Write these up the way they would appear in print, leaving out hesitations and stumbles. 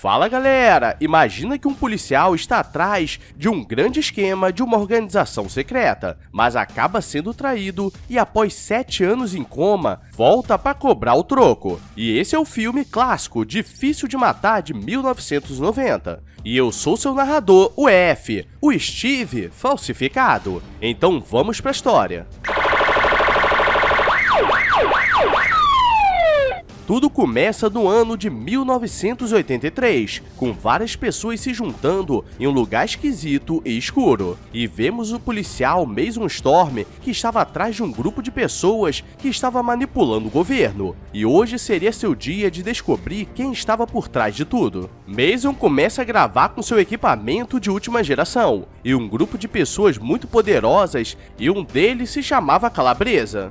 Fala galera, imagina que um policial está atrás de um grande esquema de uma organização secreta, mas acaba sendo traído e após 7 anos em coma, volta para cobrar o troco. E esse é o filme clássico Difícil de Matar de 1990. E eu sou seu narrador, o F, o Steve falsificado. Então vamos pra história. Tudo começa no ano de 1983, com várias pessoas se juntando em um lugar esquisito e escuro. E vemos o policial Mason Storm, que estava atrás de um grupo de pessoas que estava manipulando o governo. E hoje seria seu dia de descobrir quem estava por trás de tudo. Mason começa a gravar com seu equipamento de última geração, e um grupo de pessoas muito poderosas, e um deles se chamava Calabresa.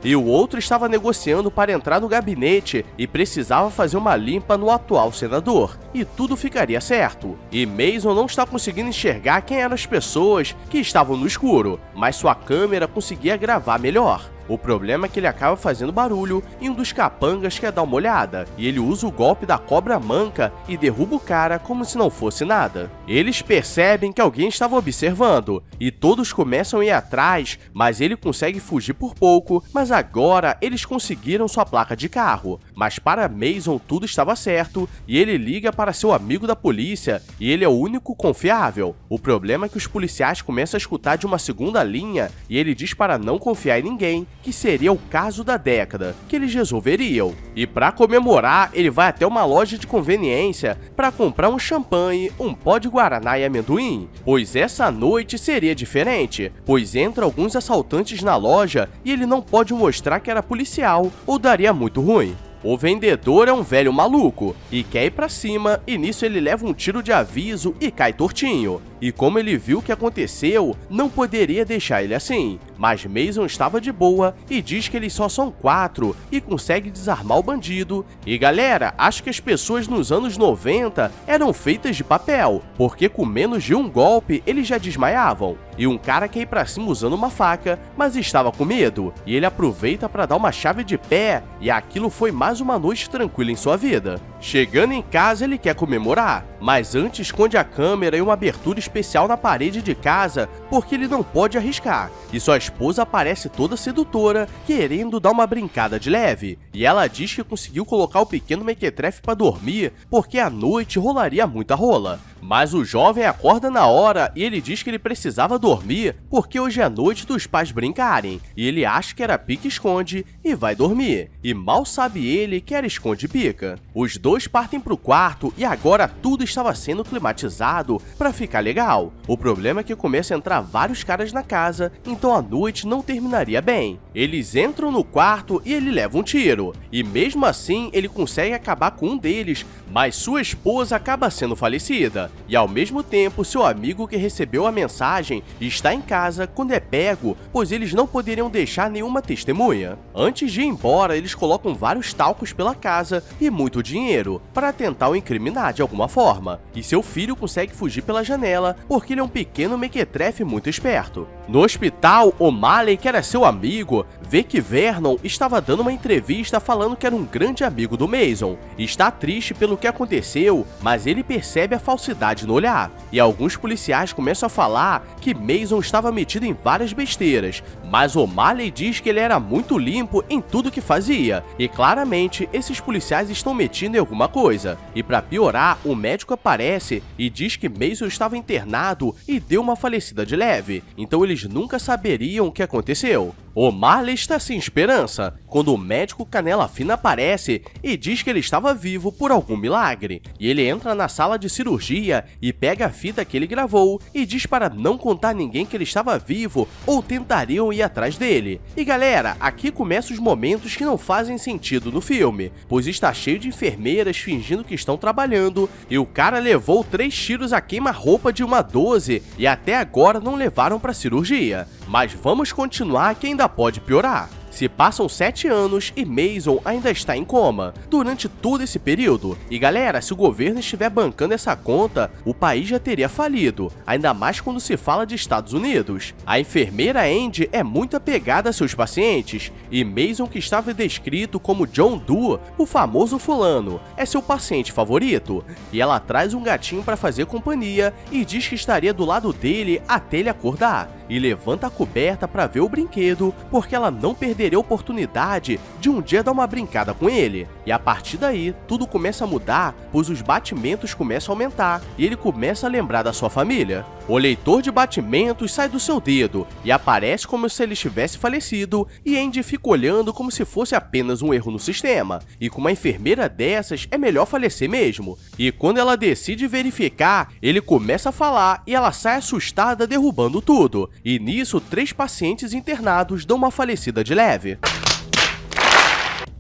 E o outro estava negociando para entrar no gabinete e precisava fazer uma limpa no atual senador, e tudo ficaria certo. E Mason não está conseguindo enxergar quem eram as pessoas que estavam no escuro, mas sua câmera conseguia gravar melhor. O problema é que ele acaba fazendo barulho e um dos capangas quer dar uma olhada, e ele usa o golpe da cobra manca e derruba o cara como se não fosse nada. Eles percebem que alguém estava observando, e todos começam a ir atrás, mas ele consegue fugir por pouco, mas agora eles conseguiram sua placa de carro. Mas para Mason tudo estava certo, e ele liga para seu amigo da polícia, e ele é o único confiável. O problema é que os policiais começam a escutar de uma segunda linha, e ele diz para não confiar em ninguém, que seria o caso da década, que eles resolveriam. E para comemorar, ele vai até uma loja de conveniência para comprar um champanhe, um pó de guaraná e amendoim, pois essa noite seria diferente, pois entram alguns assaltantes na loja e ele não pode mostrar que era policial ou daria muito ruim. O vendedor é um velho maluco e quer ir pra cima, e nisso ele leva um tiro de aviso e cai tortinho. E como ele viu o que aconteceu, não poderia deixar ele assim. Mas Mason estava de boa e diz que eles só são 4 e consegue desarmar o bandido. E galera, acho que as pessoas nos anos 90 eram feitas de papel, porque com menos de um golpe eles já desmaiavam. E um cara quer ir pra cima usando uma faca, mas estava com medo, e ele aproveita para dar uma chave de pé, e aquilo foi mais uma noite tranquila em sua vida. Chegando em casa, ele quer comemorar, mas antes esconde a câmera em uma abertura especial na parede de casa, porque ele não pode arriscar. E sua esposa aparece toda sedutora, querendo dar uma brincada de leve, e ela diz que conseguiu colocar o pequeno mequetrefe para dormir, porque à noite rolaria muita rola. Mas o jovem acorda na hora e ele diz que ele precisava dormir porque hoje é noite dos pais brincarem, e ele acha que era pique-esconde e vai dormir. E mal sabe ele que era esconde-pica. Os dois partem pro quarto e agora tudo estava sendo climatizado para ficar legal. O problema é que começa a entrar vários caras na casa, então a noite não terminaria bem. Eles entram no quarto e ele leva um tiro, e mesmo assim ele consegue acabar com um deles, mas sua esposa acaba sendo falecida. E ao mesmo tempo, seu amigo que recebeu a mensagem está em casa quando é pego, pois eles não poderiam deixar nenhuma testemunha. Antes de ir embora, eles colocam vários talcos pela casa e muito dinheiro, para tentar o incriminar de alguma forma. E seu filho consegue fugir pela janela, porque ele é um pequeno mequetrefe muito esperto. No hospital, O'Malley, que era seu amigo, vê que Vernon estava dando uma entrevista falando que era um grande amigo do Mason. Está triste pelo que aconteceu, mas ele percebe a falsidade no olhar. E alguns policiais começam a falar que Mason estava metido em várias besteiras, mas O'Malley diz que ele era muito limpo em tudo que fazia. E claramente, esses policiais estão metidos em alguma coisa. E para piorar, o médico aparece e diz que Mason estava internado e deu uma falecida de leve. Então eles nunca saberiam o que aconteceu. O'Malley está sem esperança, quando o médico Canela Fina aparece e diz que ele estava vivo por algum milagre. E ele entra na sala de cirurgia e pega a fita que ele gravou e diz para não contar a ninguém que ele estava vivo ou tentariam ir atrás dele. E galera, aqui começam os momentos que não fazem sentido no filme, pois está cheio de enfermeiras fingindo que estão trabalhando, e o cara levou 3 tiros a queima-roupa de uma 12 e até agora não levaram para cirurgia. Mas vamos continuar que ainda pode piorar. Se passam 7 anos e Mason ainda está em coma durante todo esse período. E galera, se o governo estiver bancando essa conta, o país já teria falido, ainda mais quando se fala de Estados Unidos. A enfermeira Andy é muito apegada a seus pacientes, e Mason, que estava descrito como John Doe, o famoso fulano, é seu paciente favorito. E ela traz um gatinho para fazer companhia e diz que estaria do lado dele até ele acordar. E levanta a coberta para ver o brinquedo, porque ela não perderia a oportunidade de um dia dar uma brincada com ele. E a partir daí, tudo começa a mudar, pois os batimentos começam a aumentar e ele começa a lembrar da sua família. O leitor de batimentos sai do seu dedo e aparece como se ele tivesse falecido, e Andy fica olhando como se fosse apenas um erro no sistema. E com uma enfermeira dessas, é melhor falecer mesmo. E quando ela decide verificar, ele começa a falar e ela sai assustada, derrubando tudo. E nisso, 3 pacientes internados dão uma falecida de leve.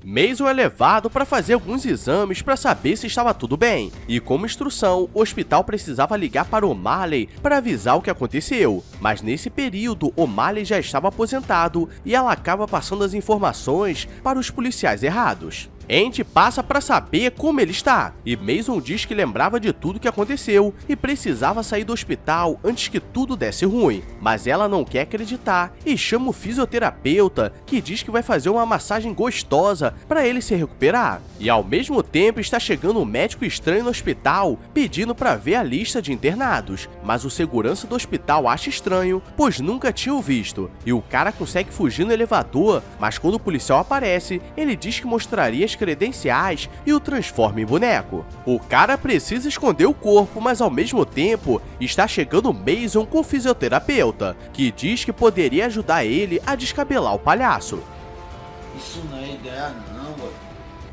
Mason é levado para fazer alguns exames para saber se estava tudo bem, e como instrução, o hospital precisava ligar para O'Malley para avisar o que aconteceu. Mas nesse período, O'Malley já estava aposentado e ela acaba passando as informações para os policiais errados. Andy passa para saber como ele está, e Mason diz que lembrava de tudo que aconteceu e precisava sair do hospital antes que tudo desse ruim. Mas ela não quer acreditar e chama o fisioterapeuta, que diz que vai fazer uma massagem gostosa para ele se recuperar. E ao mesmo tempo está chegando um médico estranho no hospital pedindo para ver a lista de internados, mas o segurança do hospital acha estranho, pois nunca tinha o visto, e o cara consegue fugir no elevador, mas quando o policial aparece, ele diz que mostraria as credenciais e o transforma em boneco. O cara precisa esconder o corpo, mas ao mesmo tempo está chegando Mason com o fisioterapeuta, que diz que poderia ajudar ele a descabelar o palhaço. Isso não é ideia não, mano.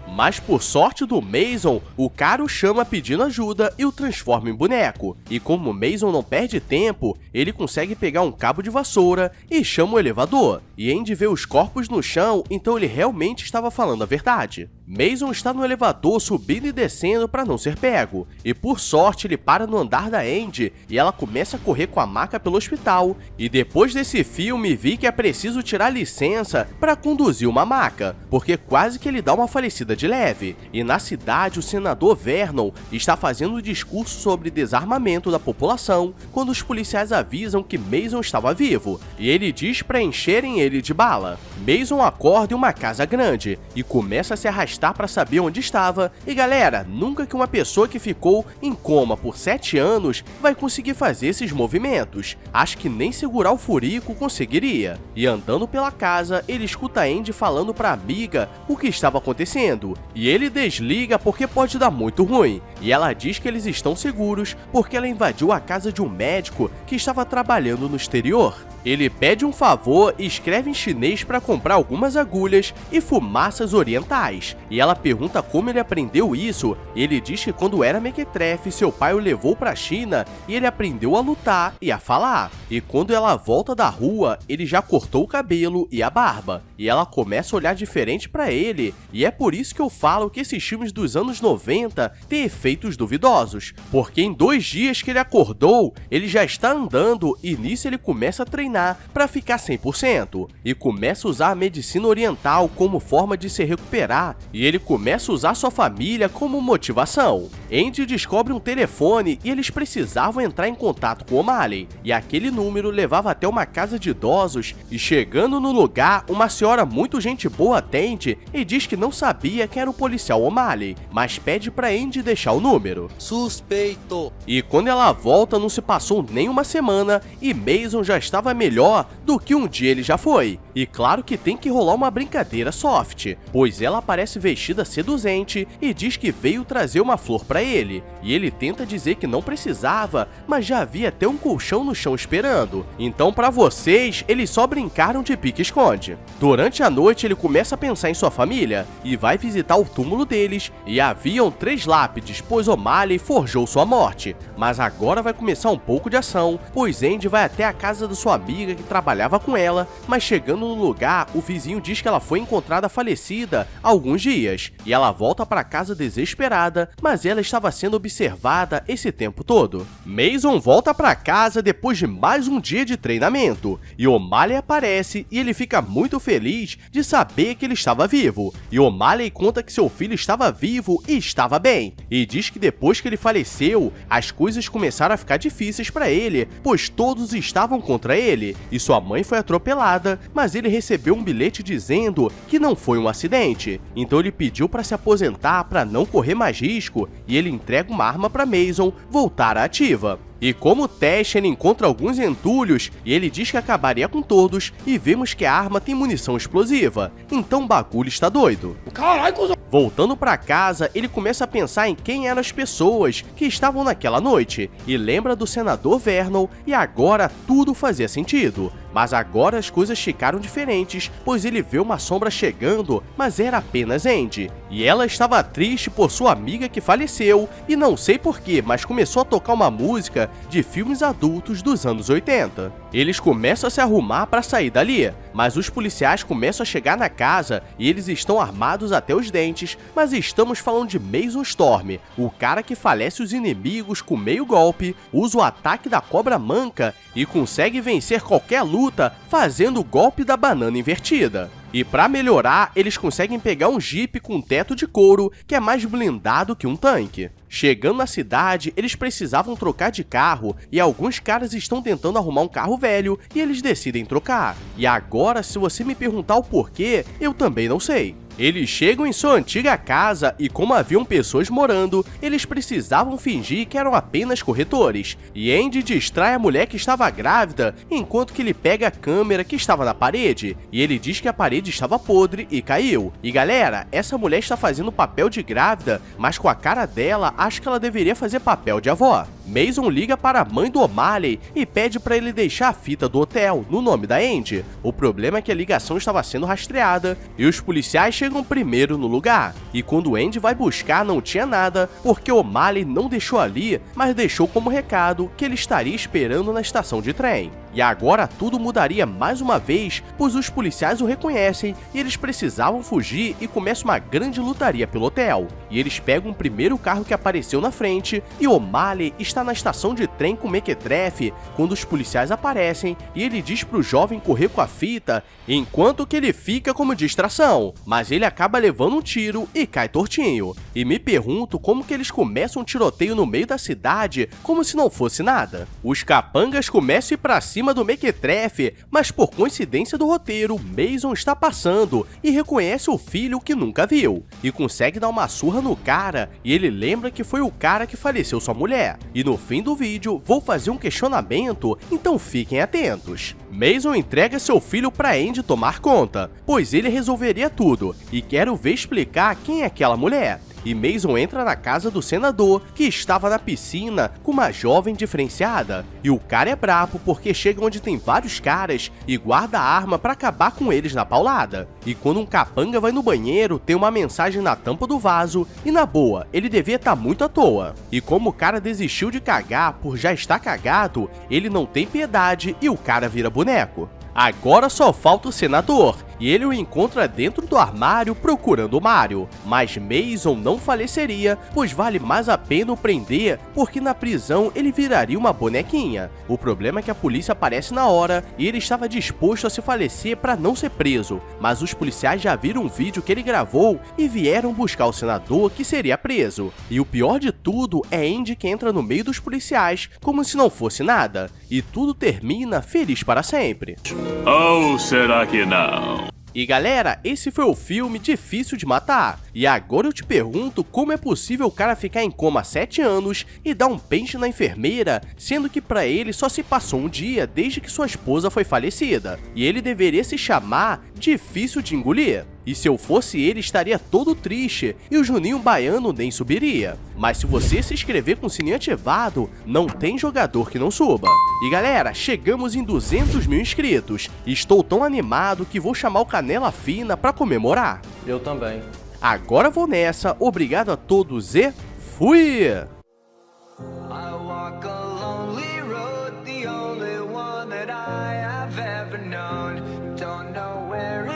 Mas por sorte do Mason, o cara o chama pedindo ajuda e o transforma em boneco. E como Mason não perde tempo, ele consegue pegar um cabo de vassoura e chama o elevador. E Andy vê os corpos no chão, então ele realmente estava falando a verdade. Mason está no elevador subindo e descendo para não ser pego. E por sorte ele para no andar da Andy e ela começa a correr com a maca pelo hospital. E depois desse filme vi que é preciso tirar licença para conduzir uma maca, porque quase que ele dá uma falecida de leve. E na cidade o senador Vernon está fazendo um discurso sobre desarmamento da população quando os policiais avisam que Mason estava vivo. E ele diz para encherem ele de bala. Mason acorda em uma casa grande e começa a se arrastar para saber onde estava. E galera, nunca que uma pessoa que ficou em coma por 7 anos vai conseguir fazer esses movimentos. Acho que nem segurar o furico conseguiria. E andando pela casa, ele escuta Andy falando para a amiga o que estava acontecendo. E ele desliga porque pode dar muito ruim. E ela diz que eles estão seguros porque ela invadiu a casa de um médico que estava trabalhando no exterior. Ele pede um favor e escreve em chinês para comprar algumas agulhas e fumaças orientais. E ela pergunta como ele aprendeu isso. Ele diz que quando era mequetrefe, seu pai o levou para a China e ele aprendeu a lutar e a falar. E quando ela volta da rua, ele já cortou o cabelo e a barba. E ela começa a olhar diferente para ele. E é por isso que eu falo que esses filmes dos anos 90 têm efeitos duvidosos. Porque em 2 dias que ele acordou, ele já está andando e nisso ele começa a treinar para ficar 100%. E começa a usar a medicina oriental como forma de se recuperar. E ele começa a usar sua família como motivação. Andy descobre um telefone e eles precisavam entrar em contato com O'Malley. E aquele número levava até uma casa de idosos e chegando no lugar, uma senhora muito gente boa atende e diz que não sabia quem era o policial O'Malley, mas pede para Andy deixar o número. Suspeito. E quando ela volta, não se passou nem uma semana e Mason já estava melhor do que um dia ele já foi. E claro que tem que rolar uma brincadeira soft, pois ela aparece vestida seduzente e diz que veio trazer uma flor para ele. E ele tenta dizer que não precisava, mas já havia até um colchão no chão esperando. Então para vocês, eles só brincaram de pique-esconde. Durante a noite ele começa a pensar em sua família e vai visitar o túmulo deles e haviam 3 lápides, pois O'Malley forjou sua morte. Mas agora vai começar um pouco de ação, pois Andy vai até a casa da sua amiga que trabalhava com ela, mas chegando chegando no lugar, o vizinho diz que ela foi encontrada falecida há alguns dias, e ela volta para casa desesperada, mas ela estava sendo observada esse tempo todo. Mason volta para casa depois de mais um dia de treinamento, e O'Malley aparece e ele fica muito feliz de saber que ele estava vivo, e O'Malley conta que seu filho estava vivo e estava bem, e diz que depois que ele faleceu, as coisas começaram a ficar difíceis para ele, pois todos estavam contra ele, e sua mãe foi atropelada, mas ele recebeu um bilhete dizendo que não foi um acidente, então ele pediu para se aposentar para não correr mais risco, e ele entrega uma arma para Mason voltar à ativa. E como teste, ele encontra alguns entulhos e ele diz que acabaria com todos, e vemos que a arma tem munição explosiva, então o bagulho está doido. Caralho, cuzão! Voltando para casa, ele começa a pensar em quem eram as pessoas que estavam naquela noite, e lembra do senador Vernon, e agora tudo fazia sentido. Mas agora as coisas ficaram diferentes, pois ele vê uma sombra chegando, mas era apenas Andy. E ela estava triste por sua amiga que faleceu, e não sei porquê, mas começou a tocar uma música de filmes adultos dos anos 80. Eles começam a se arrumar para sair dali, mas os policiais começam a chegar na casa e eles estão armados até os dentes, mas estamos falando de Mason Storm, o cara que falece os inimigos com meio golpe, usa o ataque da cobra manca e consegue vencer qualquer luta fazendo o golpe da banana invertida. E para melhorar, eles conseguem pegar um Jeep com teto de couro que é mais blindado que um tanque. Chegando na cidade, eles precisavam trocar de carro e alguns caras estão tentando arrumar um carro velho e eles decidem trocar. E agora, se você me perguntar o porquê, eu também não sei. Eles chegam em sua antiga casa e, como haviam pessoas morando, eles precisavam fingir que eram apenas corretores. E Andy distrai a mulher que estava grávida, enquanto que ele pega a câmera que estava na parede, e ele diz que a parede estava podre e caiu. E galera, essa mulher está fazendo papel de grávida, mas com a cara dela, acho que ela deveria fazer papel de avó. Mason liga para a mãe do O'Malley e pede para ele deixar a fita do hotel no nome da Andy. O problema é que a ligação estava sendo rastreada e os policiais chegam primeiro no lugar. E quando Andy vai buscar, não tinha nada, porque O'Malley não deixou ali, mas deixou como recado que ele estaria esperando na estação de trem. E agora tudo mudaria mais uma vez, pois os policiais o reconhecem e eles precisavam fugir e começa uma grande lutaria pelo hotel. E eles pegam o primeiro carro que apareceu na frente e O'Malley está na estação de trem com Mequetrefe quando os policiais aparecem e ele diz pro jovem correr com a fita, enquanto que ele fica como distração, mas ele acaba levando um tiro e cai tortinho. E me pergunto como que eles começam um tiroteio no meio da cidade como se não fosse nada. Os capangas começam a ir pra cima do Mequetrefe, mas por coincidência do roteiro, Mason está passando e reconhece o filho que nunca viu, e consegue dar uma surra no cara, e ele lembra que foi o cara que faleceu sua mulher. E no fim do vídeo, vou fazer um questionamento, então fiquem atentos. Mason entrega seu filho pra Andy tomar conta, pois ele resolveria tudo, e quero ver explicar quem é aquela mulher. E Mason entra na casa do senador, que estava na piscina com uma jovem diferenciada. E o cara é brabo porque chega onde tem vários caras e guarda a arma para acabar com eles na paulada. E quando um capanga vai no banheiro, tem uma mensagem na tampa do vaso e na boa, ele devia estar muito à toa. E como o cara desistiu de cagar por já estar cagado, ele não tem piedade e o cara vira boneco. Agora só falta o senador, e ele o encontra dentro do armário procurando o Mario. Mas Mason não faleceria, pois vale mais a pena o prender, porque na prisão ele viraria uma bonequinha. O problema é que a polícia aparece na hora, e ele estava disposto a se falecer para não ser preso. Mas os policiais já viram um vídeo que ele gravou e vieram buscar o senador que seria preso. E o pior de tudo é Andy que entra no meio dos policiais como se não fosse nada. E tudo termina feliz para sempre. Ou será que não? E galera, esse foi o filme Difícil de Matar. E agora eu te pergunto como é possível o cara ficar em coma há 7 anos e dar um pente na enfermeira, sendo que pra ele só se passou um dia desde que sua esposa foi falecida. E ele deveria se chamar Difícil de Engolir. E se eu fosse ele, estaria todo triste e o Juninho Baiano nem subiria. Mas se você se inscrever com o sininho ativado, não tem jogador que não suba. E galera, chegamos em 200 mil inscritos. Estou tão animado que vou chamar o Canela Fina pra comemorar. Eu também. Agora vou nessa, obrigado a todos e fui! I walk a lonely road, the only one that I have ever known. Don't know where